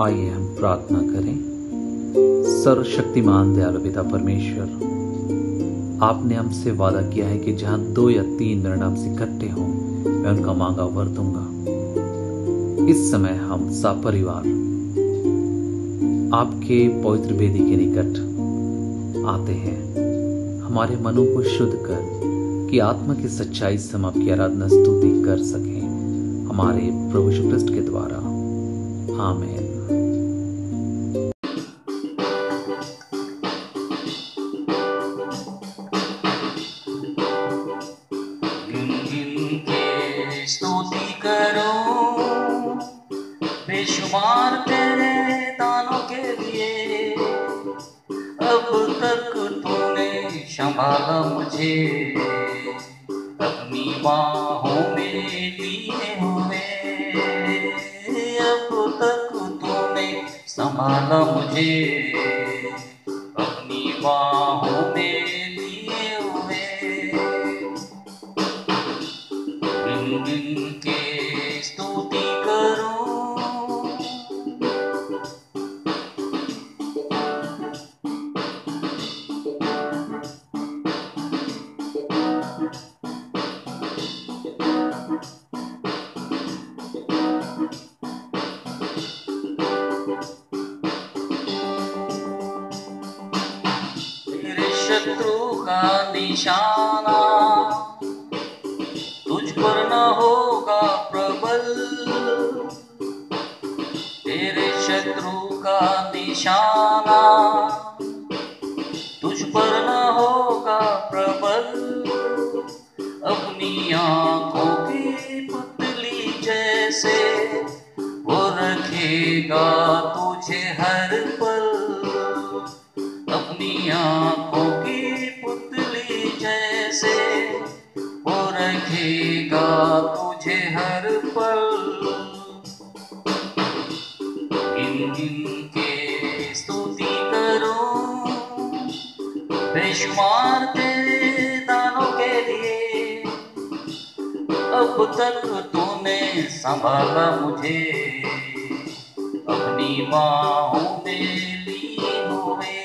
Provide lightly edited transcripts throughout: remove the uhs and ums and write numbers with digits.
आइए हम प्रार्थना करें। सर्वशक्तिमान दयालु पिता परमेश्वर, आपने हमसे वादा किया है कि जहां 2 या 3 मेरे नाम से इकट्ठे हों, मैं उनका मांगा वर दूंगा। इस समय हम सब परिवार आपके पवित्र वेदी के निकट आते हैं, हमारे मनों को शुद्ध कर कि आत्मा की सच्चाई से हम आपकी आराधना स्तुति कर सकें, हमारे प्रभु यीशु ख्रिस्त के द्वारा। आमीन। स्तुति करो बेशुमार तेरे दानों के लिए, अब तक तूने संभाला मुझे अपनी बाहों में लिए हुए। अब तक तूने संभाला मुझे अपनी बाहों में लिए हुए। गिन के स्तुति करो शत्रु का निशाना तुझ पर न होगा प्रबल, तेरे शत्रु का निशाना तुझ पर न होगा प्रबल। अपनी आंखों की पुतली जैसे वो रखेगा तुझे हर पल। अपनी आंखों की पुतली जैसे वो रखेगा तुझे हर पल। गिन के स्तुति करो बेशुमार तेरे दानों के लिए, अब तक तूने संभाला मुझे अपनी बाहों में लिए हुए।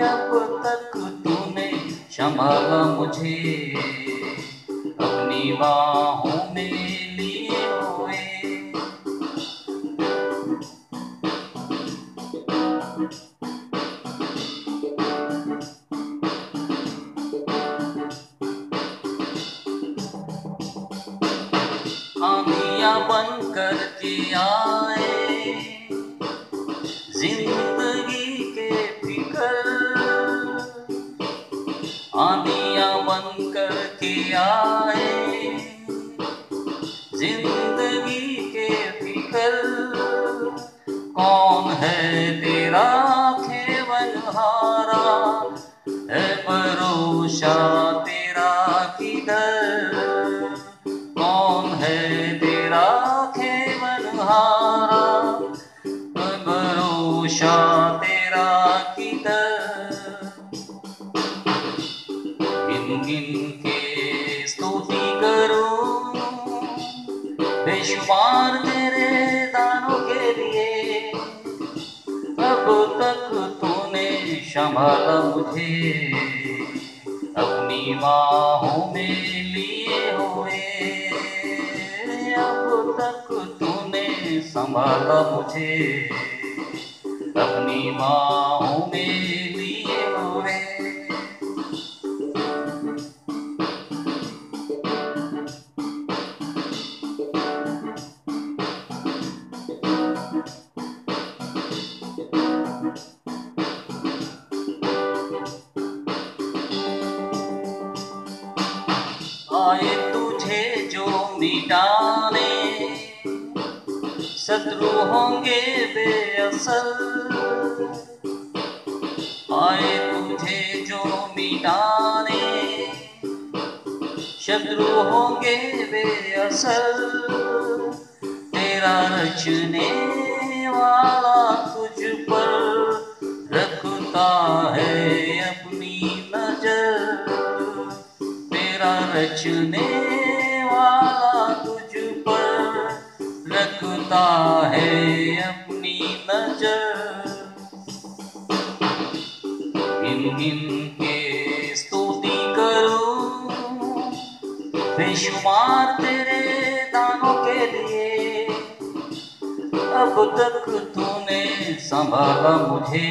अब तक तूने संभाला मुझे अपनी बाहों में लिए हुए। आंधियां बन कर के आए जिंदगी के फिकर, आंधियां बन कर के आए जिंदगी के फिकर। कौन है तेरा खेवनहारा, है भरोसा तेरा किधर। कौन है तेरा खेवनहारा, है भरोसा तेरा किधर। गिन के स्तुति करो बेशुमार तेरे दानों के लिए, अब तक तूने संभाला मुझे अपनी बाहों में लिए हुए। अब तक तूने संभाला मुझे अपनी बाहों में लिए हुए। आए तुझे जो मिटाने, शत्रु होंगे बेअसल। आए तुझे जो मिटाने, शत्रु होंगे बेअसल। तेरा रचने वाला तुझ पर रखता है अपनी नजर। तेरा रचने वाला तुझ पर रखता है गिन के स्तुति करूं, बेशुमार तेरे दानों के लिए। अब तक तूने संभाला मुझे,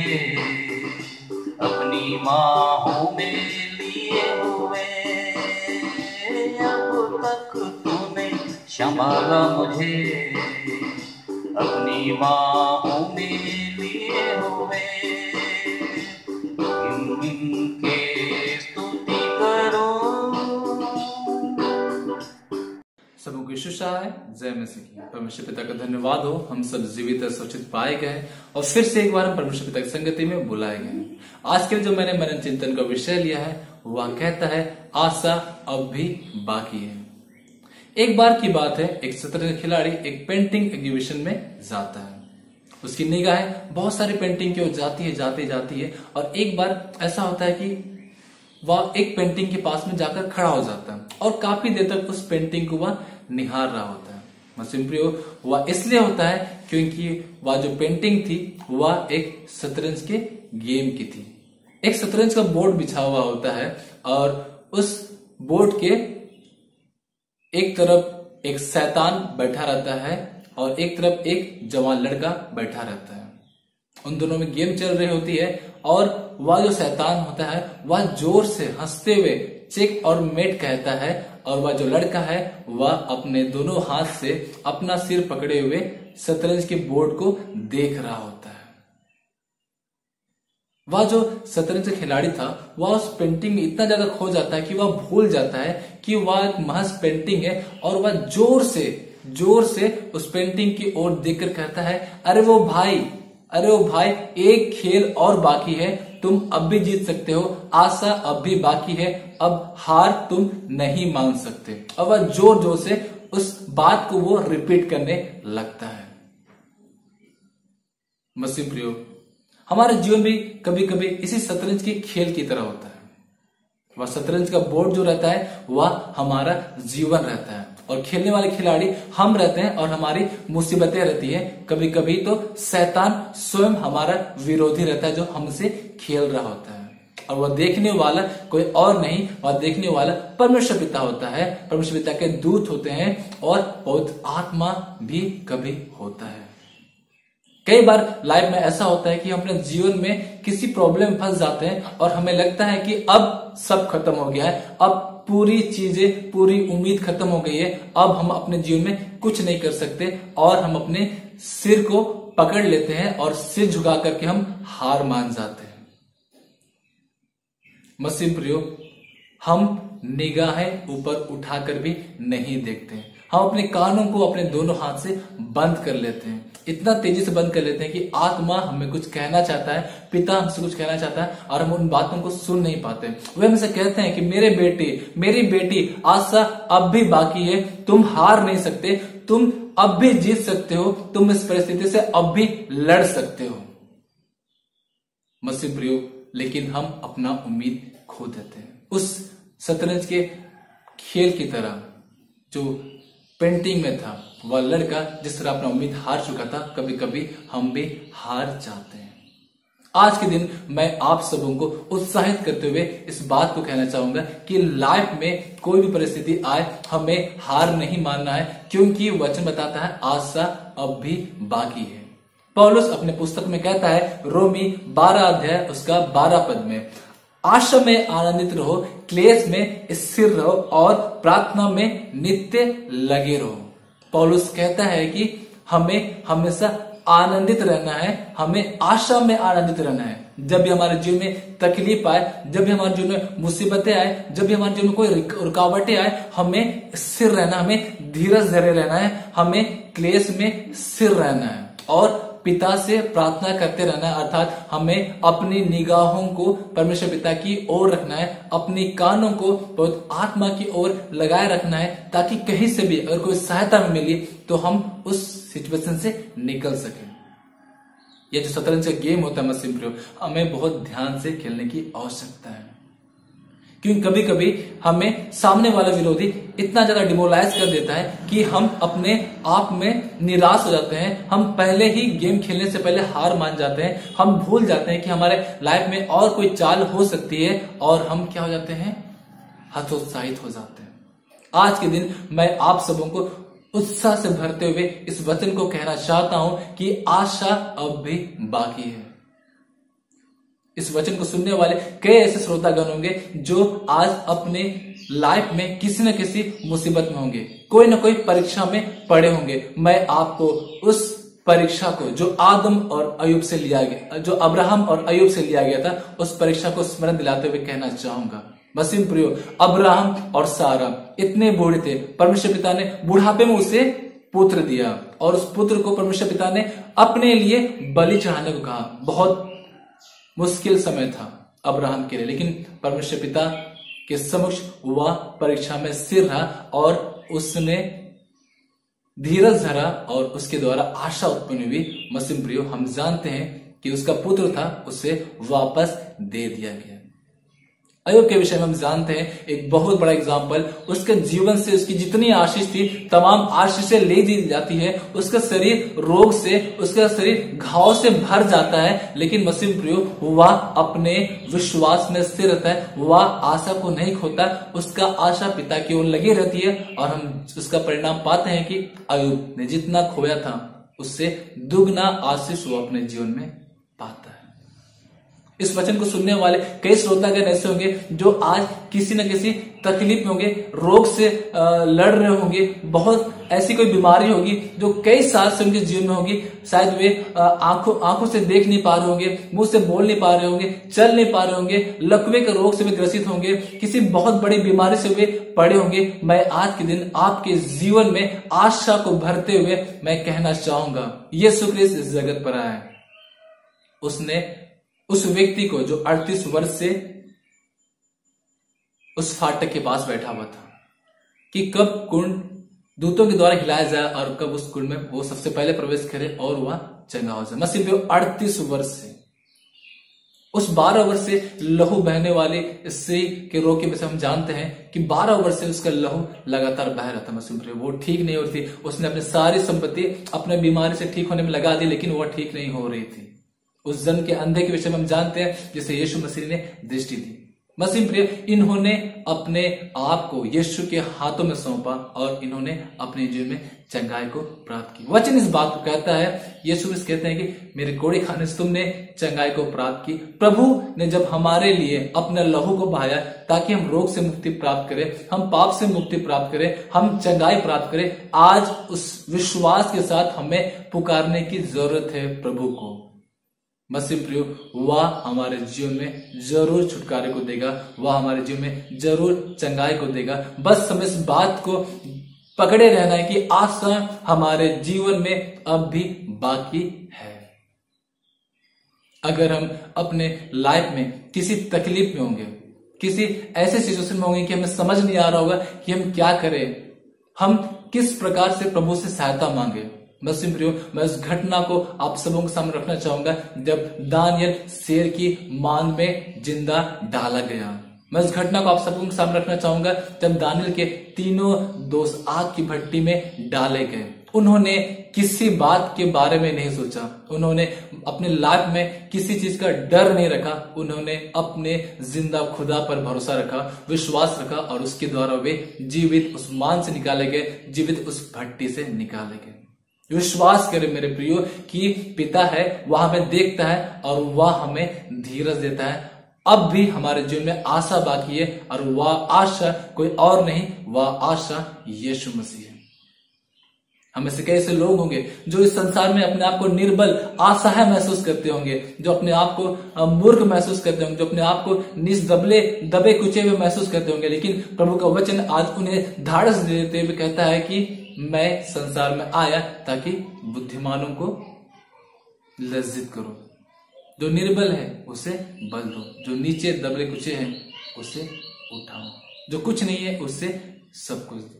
अपनी बाहों में लिए हुए। अब तक तूने संभाला मुझे, अपनी बाहों में लिए हुए। गिन गिन के स्तुति करूं। सबको की है, जय मसीह की। परमेश्वर पिता का धन्यवाद हो, हम सब जीवित और सुरक्षित पाए गए और फिर से एक बार हम परमेश्वर पिता की संगति में बुलाए गए। आज के जो मैंने मनन चिंतन का विषय लिया है वह कहता है आशा अब भी बाकी है। एक बार की बात है, एक शतरंज खिलाड़ी एक पेंटिंग एग्जीबिशन में जाता है। उसकी निगाहें बहुत सारी पेंटिंग की ओर जाती है और एक बार ऐसा होता है कि वह एक पेंटिंग के पास में जाकर खड़ा हो जाता है और काफी देर तक उस पेंटिंग को वह निहार रहा होता है। मसीह प्रियो, वह इसलिए होता है क्योंकि वह जो पेंटिंग थी वह एक शतरंज के गेम की थी। एक शतरंज का बोर्ड बिछा हुआ होता है और उस बोर्ड के एक तरफ एक शैतान बैठा रहता है और एक तरफ एक जवान लड़का बैठा रहता है। उन दोनों में गेम चल रही होती है और वह जो शैतान होता है वह जोर से हंसते हुए चेक और मेट कहता है और वह जो लड़का है वह अपने दोनों हाथ से अपना सिर पकड़े हुए शतरंज के बोर्ड को देख रहा होता है। वह जो शतरंज का खिलाड़ी था वह उस पेंटिंग में इतना ज्यादा खो जाता है कि वह भूल जाता है कि वह एक महज पेंटिंग है और वह जोर से उस पेंटिंग की ओर देखकर कहता है, अरे वो भाई, एक खेल और बाकी है, तुम अब भी जीत सकते हो, आशा अब भी बाकी है, अब हार तुम नहीं मान सकते। और वह जोर से उस बात को वो रिपीट करने लगता है। मसीह प्रियो, हमारे जीवन भी कभी कभी इसी शतरंज के खेल की तरह होता है। वह शतरंज का बोर्ड जो रहता है वह हमारा जीवन रहता है और खेलने वाले खिलाड़ी हम रहते हैं और हमारी मुसीबतें रहती है। कभी कभी तो शैतान स्वयं हमारा विरोधी रहता है जो हमसे खेल रहा होता है और वह देखने वाला कोई और नहीं, वह देखने वाला परमेश्वर पिता होता है। परमेश्वर पिता के दूत होते हैं और पवित्र आत्मा भी कभी होता है। कई बार लाइफ में ऐसा होता है कि हम अपने जीवन में किसी प्रॉब्लम में फंस जाते हैं और हमें लगता है कि अब सब खत्म हो गया है, अब पूरी उम्मीद खत्म हो गई है, अब हम अपने जीवन में कुछ नहीं कर सकते और हम अपने सिर को पकड़ लेते हैं और सिर झुका करके हम हार मान जाते हैं। मसीह प्रियो, हम निगाहें ऊपर उठाकर भी नहीं देखते। हम अपने कानों को अपने दोनों हाथ से बंद कर लेते हैं, इतना तेजी से बंद कर लेते हैं कि आत्मा हमें कुछ कहना चाहता है, पिता हमसे कुछ कहना चाहता है और हम उन बातों को सुन नहीं पाते। वे हमसे कहते हैं कि मेरी बेटी आशा अब भी बाकी है, तुम हार नहीं सकते, तुम अब भी जीत सकते हो, तुम इस परिस्थिति से अब भी लड़ सकते हो। मसीह प्रियो, लेकिन हम अपना उम्मीद खो देते हैं उस शतरंज के खेल की तरह। जो पेंटिंग में था वह लड़का जिस तरह अपना उम्मीद हार चुका था, कभी कभी हम भी हार जाते हैं। आज के दिन मैं आप सबों को उत्साहित करते हुए इस बात को कहना चाहूंगा कि लाइफ में कोई भी परिस्थिति आए हमें हार नहीं मानना है, क्योंकि वचन बताता है आशा अब भी बाकी है। पौलुस अपने पुस्तक में कहता है, रोमी 12 अध्याय उसका 12 पद में, आशा में आनंदित रहो, क्लेश में स्थिर रहो और प्रार्थना में नित्य लगे रहो। पौलुस कहता है कि हमें हमेशा आनंदित रहना है, हमें आशा में आनंदित रहना है। जब भी हमारे जीवन में तकलीफ आए, जब भी हमारे जीवन में मुसीबतें आए, जब भी हमारे जीवन में कोई रुकावटें आए, हमें स्थिर रहना, हमें धीरज धरे रहना है, हमें क्लेश में स्थिर रहना है और पिता से प्रार्थना करते रहना है। अर्थात हमें अपनी निगाहों को परमेश्वर पिता की ओर रखना है, अपनी कानों को पवित्र आत्मा की ओर लगाए रखना है, ताकि कहीं से भी अगर कोई सहायता मिली तो हम उस सिचुएशन से निकल सकें। यह जो शतरंज का गेम होता है मसीह प्रियो, हमें बहुत ध्यान से खेलने की आवश्यकता है, क्योंकि कभी कभी हमें सामने वाला विरोधी इतना ज्यादा डिमोलाइज कर देता है कि हम अपने आप में निराश हो जाते हैं। हम पहले ही गेम खेलने से पहले हार मान जाते हैं। हम भूल जाते हैं कि हमारे लाइफ में और कोई चाल हो सकती है और हम क्या हो जाते हैं, हतोत्साहित हो जाते हैं। आज के दिन मैं आप सबों को उत्साह से भरते हुए इस वचन को कहना चाहता हूं कि आशा अब भी बाकी है। इस वचन को सुनने वाले कई ऐसे श्रोतागण होंगे जो आज अपने लाइफ में किसी न किसी मुसीबत में होंगे, कोई न कोई परीक्षा में पड़े होंगे। मैं आपको उस परीक्षा को जो आदम और अयूब से लिया गया, जो अब्राहम और अयूब से लिया गया था, उस परीक्षा को स्मरण दिलाते हुए कहना चाहूंगा। मसीह प्रियो, अब्राहम और सारा इतने बूढ़े थे, परमेश्वर पिता ने बुढ़ापे में उसे पुत्र दिया और उस पुत्र को परमेश्वर पिता ने अपने लिए बलि चढ़ाने को कहा। बहुत मुश्किल समय था अब्राहम के लिए, लेकिन परमेश्वर पिता के समक्ष वह परीक्षा में स्थिर रहा और उसने धीरज धरा और उसके द्वारा आशा उत्पन्न हुई। मसीह प्रियो, हम जानते हैं कि उसका पुत्र था, उसे वापस दे दिया गया। अय्यूब के विषय में हम जानते हैं एक बहुत बड़ा एग्जाम्पल, उसके जीवन से उसकी जितनी आशीष थी तमाम आशीषें ले दी जाती है। उसका शरीर रोग से, उसका शरीर घाव से भर जाता है, लेकिन मसीह प्रियो वह अपने विश्वास में स्थिर रहता है, वह आशा को नहीं खोता, उसका आशा पिता की ओर लगी रहती है और हम उसका परिणाम पाते हैं कि अय्यूब ने जितना खोया था उससे दुगना आशीष वो अपने जीवन में पाता है। इस वचन को सुनने वाले कई श्रोतागण ऐसे होंगे जो आज किसी न किसी तकलीफ में होंगे, रोग से लड़ रहे होंगे, बहुत ऐसी कोई बीमारी होगी जो कई साल से उनके जीवन में होगी। शायद वे आंखों से देख नहीं पा रहे होंगे, मुंह से बोल नहीं पा रहे होंगे, चल नहीं पा रहे होंगे, लकवे के रोग से वे ग्रसित होंगे, किसी बहुत बड़ी बीमारी से वे पड़े होंगे। मैं आज के दिन आपके जीवन में आशा को भरते हुए मैं कहना चाहूंगा, यीशु क्रिस्त इस जगत पर आया है। उसने उस व्यक्ति को जो 38 वर्ष से उस फाटक के पास बैठा हुआ था कि कब कुंड दूतों के द्वारा हिलाया जाए और कब उस कुंड में वो सबसे पहले प्रवेश करे और वह चंगा हो जाए। मसीह भी 38 वर्ष से, उस 12 वर्ष से लहू बहने वाले स्त्री के रोग के विषय हम जानते हैं कि 12 वर्ष से उसका लहू लगातार बह रहा था। मसीह वो ठीक नहीं हो रही थी। उसने अपनी सारी संपत्ति अपने बीमारी से ठीक होने में लगा दी, लेकिन वह ठीक नहीं हो रही थी। उस जन के अंधे के विषय में हम जानते हैं जिसे यीशु मसीह ने दृष्टि दी। मसीह प्रिय, इन्होंने अपने आप को यीशु के हाथों में सौंपा और इन्होंने अपने जीवन में चंगाई को प्राप्त की। वचन इस बात को कहता है, यीशु कहते हैं कि मेरे कोड़े खाने से तुमने चंगाई को प्राप्त की। प्रभु ने जब हमारे लिए अपने लहू को बहाया ताकि हम रोग से मुक्ति प्राप्त करें, हम पाप से मुक्ति प्राप्त करें, हम चंगाई प्राप्त करें, आज उस विश्वास के साथ हमें पुकारने की जरूरत है प्रभु को। मसीह प्रियो, वह हमारे जीवन में जरूर छुटकारे को देगा, वह हमारे जीवन में जरूर चंगाई को देगा। बस हमें इस बात को पकड़े रहना है कि आशा हमारे जीवन में अब भी बाकी है। अगर हम अपने लाइफ में किसी तकलीफ में होंगे, किसी ऐसे सिचुएशन में होंगे कि हमें समझ नहीं आ रहा होगा कि हम क्या करें, हम किस प्रकार से प्रभु से सहायता मांगे। मसीह प्रियो, मैं उस घटना को आप सबों के सामने रखना चाहूंगा जब दानियल शेर की मांद में जिंदा डाला गया। मैं उस घटना को आप सबों के सामने रखना चाहूंगा जब दानियल के तीनों दोस्त आग की भट्टी में डाले गए। उन्होंने किसी बात के बारे में नहीं सोचा, उन्होंने अपने लाइफ में किसी चीज का डर नहीं रखा, उन्होंने अपने जिंदा खुदा पर भरोसा रखा, विश्वास रखा और उसके द्वारा वे जीवित उस मांद से निकाले गए, जीवित उस भट्टी से निकाले गए। विश्वास करें मेरे प्रियो कि पिता है, वह हमें देखता है और वह हमें धीरज देता है। अब भी हमारे जीवन में आशा बाकी है और वह आशा कोई और नहीं, वह आशा यीशु मसीह है। हम ऐसे कैसे लोग होंगे जो इस संसार में अपने आप को निर्बल, असहाय महसूस करते होंगे, जो अपने आप को मूर्ख महसूस करते होंगे, जो अपने आप को दबे कुचे हुए महसूस करते होंगे, लेकिन प्रभु का वचन आज उन्हें धाड़स देते हुए कहता है कि मैं संसार में आया ताकि बुद्धिमानों को लज्जित करो। जो निर्बल है उसे बल दो, जो नीचे दबे कुचे हैं उसे उठाओ, जो कुछ नहीं है उससे सब कुछ दो।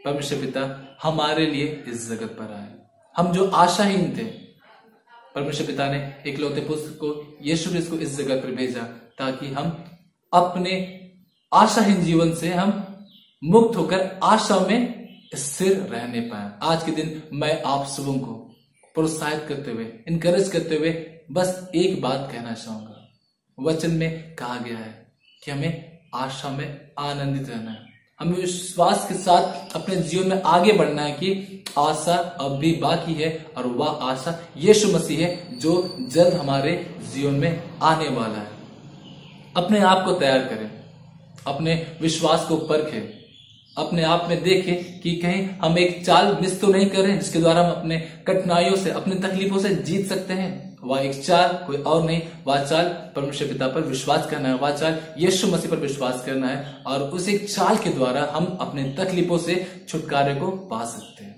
परमेश्वर पिता हमारे लिए इस जगत पर आए। हम जो आशाहीन थे, परमेश्वर पिता ने इकलौते पुत्र को, यीशु क्रिस्त को इस जगत पर भेजा ताकि हम अपने आशाहीन जीवन से हम मुक्त होकर आशा में स्थिर रहने पाए। आज के दिन मैं आप सबों को प्रोत्साहित करते हुए, इनकरेज करते हुए बस एक बात कहना चाहूंगा। वचन में कहा गया है कि हमें आशा में आनंदित रहना है, हमें विश्वास के साथ अपने जीवन में आगे बढ़ना है कि आशा अब भी बाकी है और वह आशा यीशु मसीह है जो जल्द हमारे जीवन में आने वाला है। अपने आप को तैयार करें, अपने विश्वास को परखें, अपने आप में देखें कि कहीं हम एक चाल मिस तो नहीं कर रहे हैं जिसके द्वारा हम अपने कठिनाइयों से, अपनी तकलीफों से जीत सकते हैं। वह एक चाल कोई और नहीं, वह चाल परमेश्वर पिता पर विश्वास करना है, वह चाल यीशु मसीह पर विश्वास करना है और उस एक चाल के द्वारा हम अपने तकलीफों से छुटकारे को पा सकते हैं।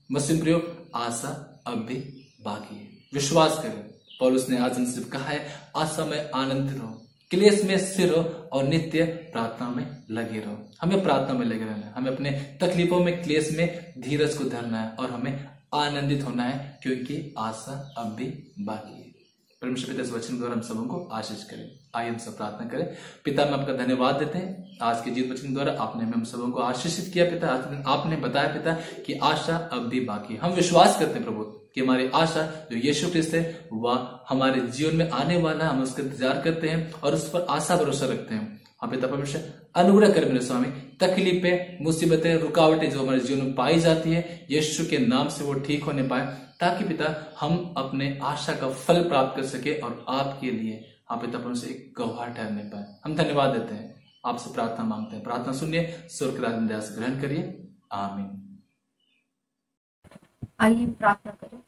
मसीह प्रियो, आशा अब भी बाकी है, विश्वास करें। पौलुस ने आज हमसे कहा है, आशा में आनंदित रहो, क्लेश में स्थिर रहो और नित्य प्रार्थना में लगे रहो। हमें प्रार्थना में लगे रहना है, हमें अपने तकलीफों में, क्लेश में धीरज को धरना है और हमें आनंदित होना है क्योंकि आशा अब भी बाकी है। परमेश्वर पिता इस वचन द्वारा हम सबों को आशीष करें। आइए हम सब प्रार्थना करें। पिता, मैं आपका धन्यवाद देते हैं आज के जीवित वचन द्वारा आपने हम सबों को आशीषित किया। पिता, आपने बताया पिता कि आशा अब भी बाकी है। हम विश्वास करते हैं प्रभु कि हमारी आशा जो यीशु ख्रिस्त है वह हमारे जीवन में आने वाला है। हम उसका इंतजार करते हैं और उस पर आशा भरोसा रखते हैं। हाँ पिता परमेश्वर, अनुग्रह कर मेरे स्वामी, तकलीफें, मुसीबतें, रुकावटें जो हमारे जीवन में पाई जाती है यीशु के नाम से वो ठीक होने पाए, ताकि पिता हम अपने आशा का फल प्राप्त कर सके और आपके लिए हाँ पिता परमेश्वर एक गवाह ठहरने पाए। हम धन्यवाद देते हैं, आपसे प्रार्थना मांगते हैं। प्रार्थना सुनिए, स्वर्ग के राज में दया से ग्रहण करिए। आमीन। आइए प्रार्थना करें।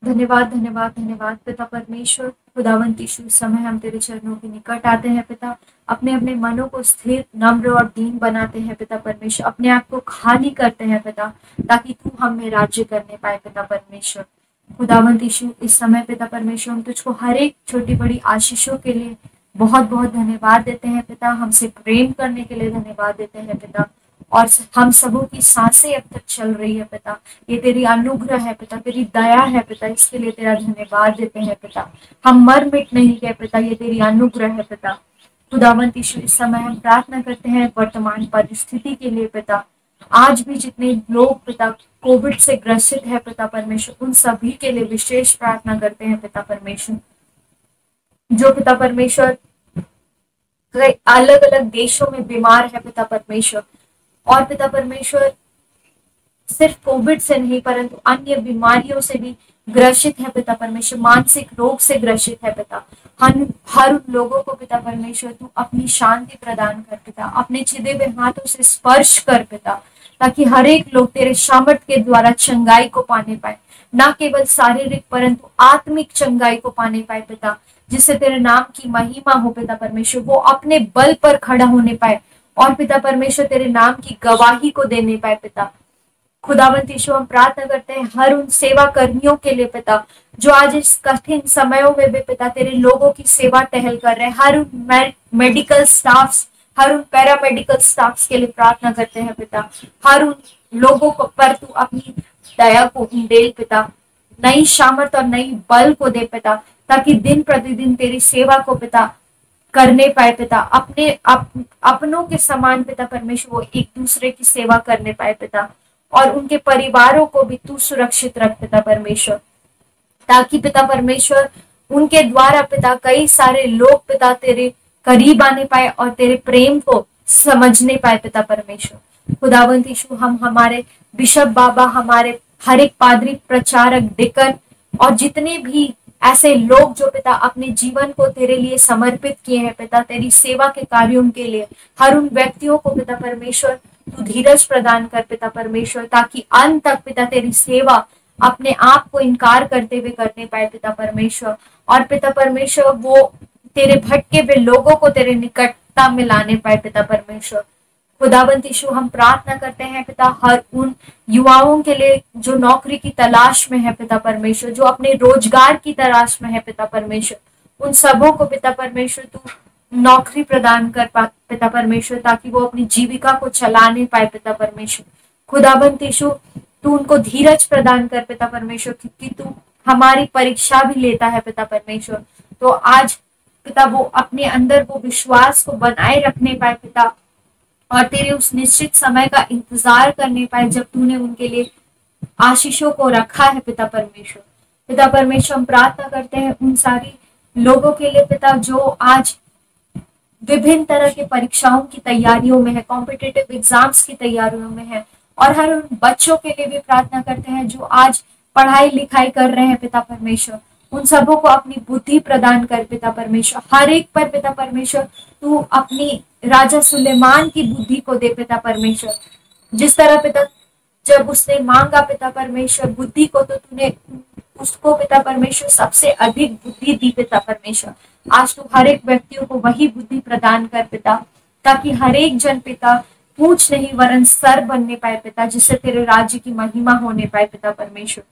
धन्यवाद धन्यवाद धन्यवाद पिता परमेश्वर, खुदावंत यीशु, इस समय हम तेरे चरणों के निकट आते हैं पिता, अपने अपने मनों को स्थिर, नम्र और दीन बनाते हैं पिता परमेश्वर, अपने आप को खाली करते हैं पिता, ताकि तू हम में राज्य करने पाए पिता परमेश्वर। खुदावंत यीशु, इस समय पिता परमेश्वर हम तुझको हर एक छोटी बड़ी आशीषों के लिए बहुत बहुत धन्यवाद देते हैं पिता, हमसे प्रेम करने के लिए धन्यवाद देते हैं पिता, और हम सबों की सांसें अब तक चल रही है पिता, ये तेरी अनुग्रह है पिता, तेरी दया है पिता, इसके लिए तेरा धन्यवाद देते हैं पिता। हम मर मिट नहीं गए पिता, ये तेरी अनुग्रह है पिता। खुदावंत यीशु, इस समय हम प्रार्थना करते हैं वर्तमान परिस्थिति के लिए पिता, आज भी जितने लोग पिता कोविड से ग्रसित है पिता परमेश्वर, उन सभी के लिए विशेष प्रार्थना करते हैं पिता परमेश्वर, जो पिता परमेश्वर अलग अलग देशों में बीमार है पिता परमेश्वर, और पिता परमेश्वर सिर्फ कोविड से नहीं परंतु अन्य बीमारियों से भी ग्रसित है पिता परमेश्वर, मानसिक रोग से ग्रसित है पिता। हर उन लोगों को पिता परमेश्वर तू अपनी शांति प्रदान कर पिता, अपने छिदे हुए हाथों से स्पर्श कर पिता, ताकि हर एक लोग तेरे सामर्थ के द्वारा चंगाई को पाने पाए, न केवल शारीरिक परंतु आत्मिक चंगाई को पाने पाए पिता, जिससे तेरे नाम की महिमा हो पिता परमेश्वर, वो अपने बल पर खड़ा होने पाए और पिता परमेश्वर तेरे नाम की गवाही को देने पाए पिता। खुदावंत यीशु, हम प्रार्थना करते हैं हर उन सेवा कर्मियों के लिए पिता, जो आज इस कठिन समयों में भी पिता तेरे लोगों की सेवा टहल कर रहे हैं, हर उन मेडिकल स्टाफ्स, हर उन पैरामेडिकल स्टाफ्स के लिए प्रार्थना करते हैं पिता, हर उन लोगों को पर तू अपनी दया को उंडेल पिता, नई सामर्थ और नई बल को दे पिता, ताकि दिन प्रतिदिन तेरी सेवा को पिता करने पाए पिता, अपनों के समान पिता परमेश्वर वो एक दूसरे की सेवा करने पाए पिता, और उनके परिवारों को भी तू सुरक्षित रख पिता परमेश्वर, ताकि पिता परमेश्वर उनके द्वारा पिता कई सारे लोग पिता तेरे करीब आने पाए और तेरे प्रेम को समझने पाए पिता परमेश्वर। खुदावंत यीशु, हम हमारे बिशप बाबा, हमारे हर एक पादरी, प्रचारक, डिकन और जितने भी ऐसे लोग जो पिता अपने जीवन को तेरे लिए समर्पित किए हैं पिता, तेरी सेवा के कार्यों के लिए, हर उन व्यक्तियों को पिता परमेश्वर तू धीरज प्रदान कर पिता परमेश्वर, ताकि अंत तक पिता तेरी सेवा अपने आप को इनकार करते हुए करने पाए पिता परमेश्वर, और पिता परमेश्वर वो तेरे भटके हुए लोगों को तेरे निकटता में लाने पाए पिता परमेश्वर। खुदावंत यीशु, हम प्रार्थना करते हैं पिता हर उन युवाओं के लिए जो नौकरी की तलाश में है पिता परमेश्वर, जो अपने रोजगार की तलाश में है पिता परमेश्वर, उन सबों को पिता परमेश्वर तू नौकरी प्रदान कर पिता परमेश्वर, ताकि वो अपनी जीविका को चलाने पाए पिता परमेश्वर। खुदावंत यीशु, तू उनको धीरज प्रदान कर पिता परमेश्वर, क्योंकि तू हमारी परीक्षा भी लेता है पिता परमेश्वर। तो आज पिता वो अपने अंदर वो विश्वास को बनाए रखने पाए पिता, और तेरे उस निश्चित समय का इंतजार करने पाए जब तूने उनके लिए आशीषों को रखा है पिता परमेश्वर। पिता परमेश्वर, हम प्रार्थना करते हैं उन सारी लोगों के लिए पिता जो आज विभिन्न तरह के परीक्षाओं की तैयारियों में है, कॉम्पिटिटिव एग्जाम्स की तैयारियों में है, और हर उन बच्चों के लिए भी प्रार्थना करते हैं जो आज पढ़ाई लिखाई कर रहे हैं पिता परमेश्वर। उन सबों को अपनी बुद्धि प्रदान कर पिता परमेश्वर। हर एक पर पिता परमेश्वर तू अपनी राजा सुलेमान की बुद्धि को दे पिता परमेश्वर। जिस तरह पिता जब उसने मांगा पिता परमेश्वर बुद्धि को, तो तूने उसको पिता परमेश्वर सबसे अधिक बुद्धि दी पिता परमेश्वर। आज तू हर एक व्यक्तियों को वही बुद्धि प्रदान कर पिता, ताकि हर एक जन पिता पूछ नहीं वरन सर बनने पाए पिता, जिससे तेरे राज्य की महिमा होने पाए पिता परमेश्वर।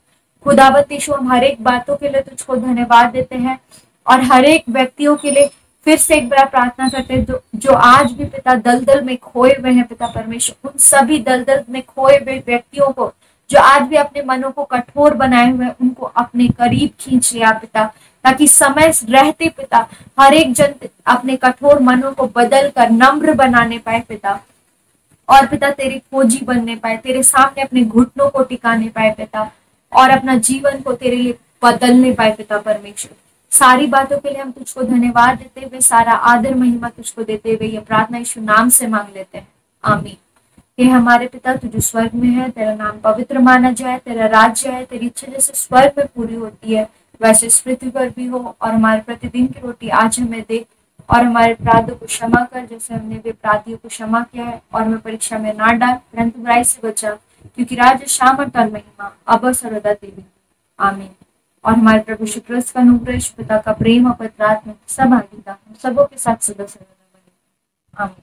खुदावत यीशु, हम हर एक बातों के लिए तुझको धन्यवाद देते हैं और हर एक व्यक्तियों के लिए फिर से एक बार प्रार्थना करते हैं जो आज भी पिता दलदल में खोए हुए हैं पिता परमेश्वर। उन सभी दलदल में खोए हुए व्यक्तियों को जो आज भी अपने मनों को कठोर बनाए हुए हैं, उनको अपने करीब खींच लिया पिता, ताकि समय रहते पिता हर एक जन अपने कठोर मनों को बदल कर नम्र बनाने पाए पिता, और पिता तेरे खोजी बनने पाए, तेरे सामने अपने घुटनों को टिकाने पाए पिता, और अपना जीवन को तेरे लिए बदलने पाए पिता परमेश्वर। सारी बातों के लिए हम तुझको धन्यवाद देते हुए, सारा आदर महिमा तुझको देते हुए ये प्रार्थना यीशु नाम से मांग लेते हैं, आमीन। हे हमारे पिता तू जो स्वर्ग में है, तेरा नाम पवित्र माना जाए, तेरा राज्य है, तेरी इच्छा जैसे स्वर्ग में पूरी होती है वैसे इस पृथ्वी पर भी हो। और हमारे प्रतिदिन की रोटी आज हमें दे, और हमारे अपराधों को क्षमा कर जैसे हमने भी अपराधियों को क्षमा किया है, और हमें परीक्षा में ना डाल परंतु बुराई से बचा, क्योंकि राज्य सामर्थ और महिमा अब और सर्वदा तेरी, आमीन। और हमारे प्रभु यीशु क्रिस्त का अनुग्रह, पिता का प्रेम और पवित्र आत्मा की सब भागीदारी हम सबों के साथ सदा सर्वदा बने, आमीन।